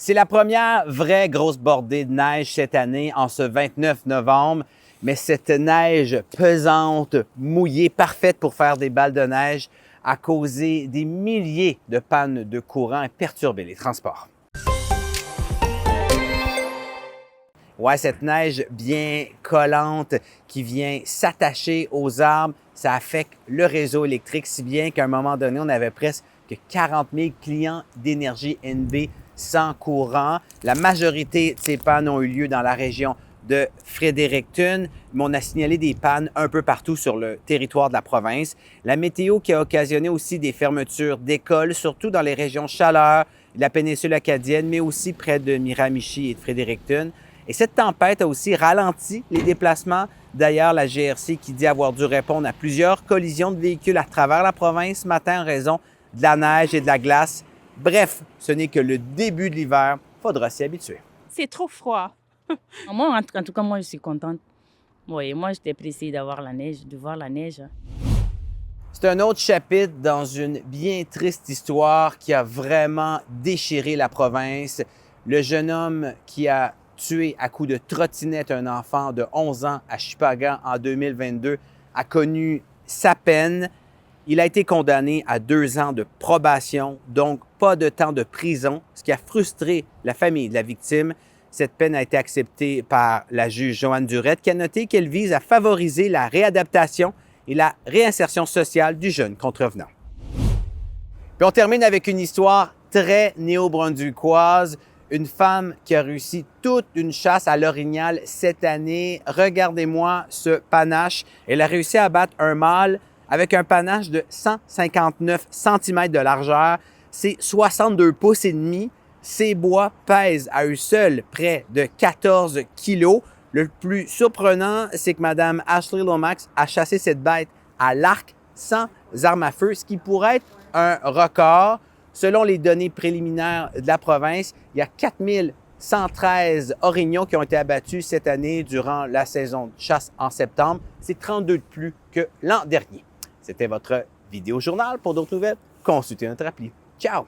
C'est la première vraie grosse bordée de neige cette année, en ce 29 novembre. Mais cette neige pesante, mouillée, parfaite pour faire des balles de neige, a causé des milliers de pannes de courant et perturbé les transports. Ouais, cette neige bien collante qui vient s'attacher aux arbres, ça affecte le réseau électrique, si bien qu'à un moment donné, on avait presque 40 000 clients d'énergie NB sans courant. La majorité de ces pannes ont eu lieu dans la région de Fredericton, mais on a signalé des pannes un peu partout sur le territoire de la province. La météo qui a occasionné aussi des fermetures d'écoles, surtout dans les régions chaleur de la péninsule acadienne, mais aussi près de Miramichi et de Fredericton. Et cette tempête a aussi ralenti les déplacements. D'ailleurs, la GRC qui dit avoir dû répondre à plusieurs collisions de véhicules à travers la province ce matin en raison de la neige et de la glace. Bref, ce n'est que le début de l'hiver. Faudra s'y habituer. C'est trop froid. Moi, en tout cas, moi, je suis contente. Oui, moi, j'étais pressée d'avoir la neige, de voir la neige. C'est un autre chapitre dans une bien triste histoire qui a vraiment déchiré la province. Le jeune homme qui a tué à coups de trottinette un enfant de 11 ans à Shippagan en 2022 a connu sa peine. Il a été condamné à 2 ans de probation, donc pas de temps de prison, ce qui a frustré la famille de la victime. Cette peine a été acceptée par la juge Joanne Durette, qui a noté qu'elle vise à favoriser la réadaptation et la réinsertion sociale du jeune contrevenant. Puis on termine avec une histoire très néo-brunswickoise. Une femme qui a réussi toute une chasse à l'orignal cette année. Regardez-moi ce panache. Elle a réussi à abattre un mâle avec un panache de 159 cm de largeur. C'est 62 pouces et demi. Ces bois pèsent à eux seuls près de 14 kilos. Le plus surprenant, c'est que Mme Ashley Lomax a chassé cette bête à l'arc sans arme à feu, ce qui pourrait être un record. Selon les données préliminaires de la province, il y a 4113 orignaux qui ont été abattus cette année durant la saison de chasse en septembre. C'est 32 de plus que l'an dernier. C'était votre vidéo journal. Pour d'autres nouvelles, consultez notre appli. Ciao!